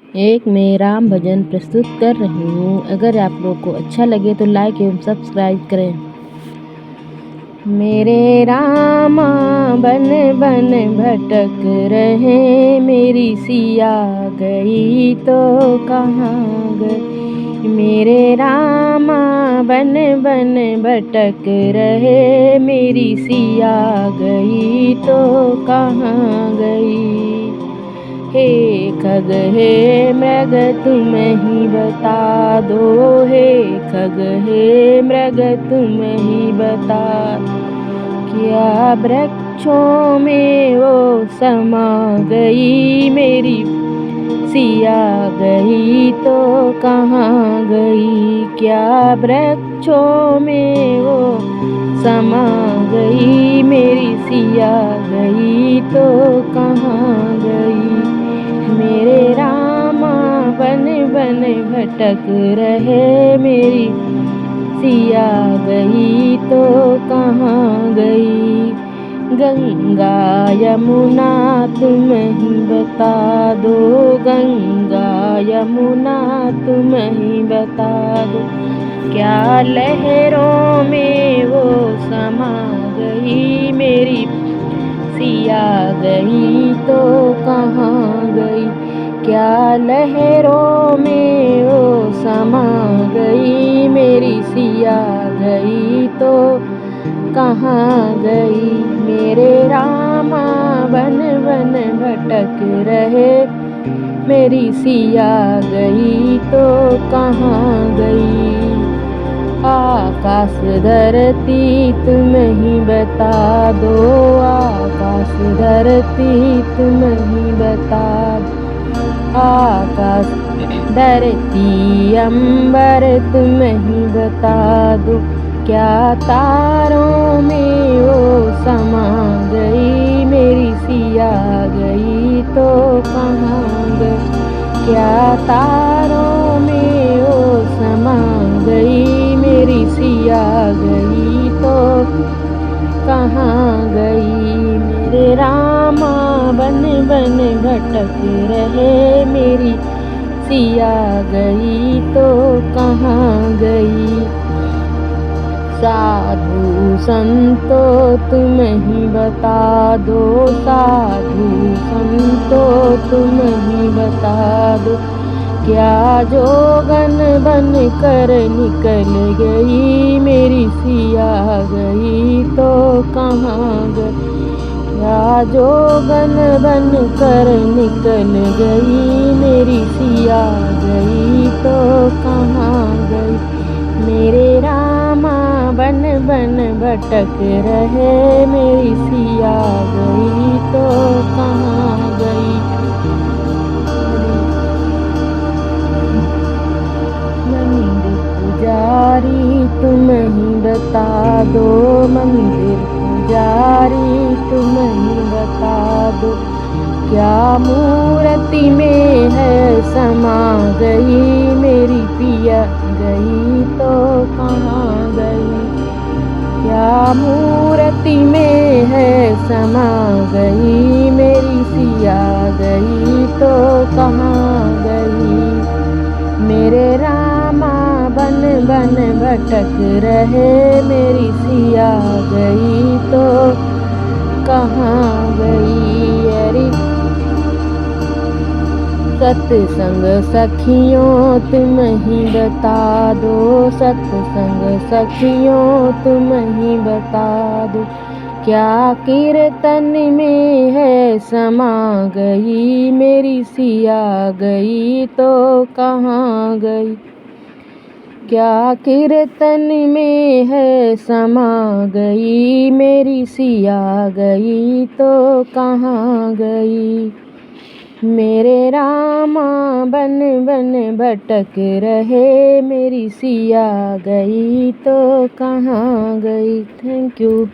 एक मैं राम भजन प्रस्तुत कर रही हूँ। अगर आप लोग को अच्छा लगे तो लाइक एवं सब्सक्राइब करें। मेरे रामा बन बन भटक रहे, मेरी सिया गई तो कहाँ गई। मेरे रामा बन बन भटक रहे, मेरी सिया गई तो कहाँ गई। हे खग हे मृग तुम ही बता दो, हे खग हे मृग तुम ही बता। क्या वृक्षों में वो समा गई, मेरी सिया गई तो कहाँ गई। क्या वृक्षों में वो समा गई, मेरी सिया गई तो कहाँ गई। मेरे रामा बन बन भटक रहे, मेरी सिया गई तो कहाँ गई। गंगा यमुना तुम ही बता दो, गंगा यमुना तुम ही बता दो। क्या लहरों में वो समा गई, मेरी सिया गई तो कहाँ गई। क्या लहरों में वो समा गई, मेरी सिया गई तो कहाँ गई। मेरे रामा बन बन भटक रहे, मेरी सिया गई तो कहाँ गई। आकाश धरती तुम ही बता दो, आकाश धरती तुम ही बता दो। आकाश धरती अंबर तुम ही बता दो। क्या तारों में वो समा गई, मेरी सिया गई तो कहाँ गई। क्या तारों में वो समा गई, मेरी सिया गई तो कहाँ गई। मेरे रामा बन बन भटक रहे, मेरी सिया गई तो कहाँ गई। साधु संतो तुम ही बता दो, साधु संतो तुम ही बता दो। क्या जोगन बन कर निकल गई, मेरी सिया गई तो कहाँ गई। क्या जोगन बन कर निकल गई, मेरी सिया गई तो कहाँ गई। मेरे रामा बन बन भटक रहे, मेरी सिया गई तो कहाँ गई। मंदिर पुजारी तुम ही बता दो, मंदिर पुजारी तुम ही बता दो। क्या मूर्ति में है समा गई, मेरी पिया गई तो कहाँ गई। क्या मूर्ति में है समा गई, मेरी सिया गई तो कहाँ गई। मेरे रामा बन बन भटक रहे, मेरी सिया गई तो कहाँ गई। अरे सत्संग सखियों तुम ही बता दो, सत्संग सखियों तुम ही बता दो। क्या कीर्तन में है समा गई, मेरी सिया गई तो कहाँ गई। क्या कीर्तन में है समा गई, मेरी सिया गई तो कहाँ गई। मेरे रामा बन बन भटक रहे, मेरी सिया गई तो कहाँ गई। Thank you.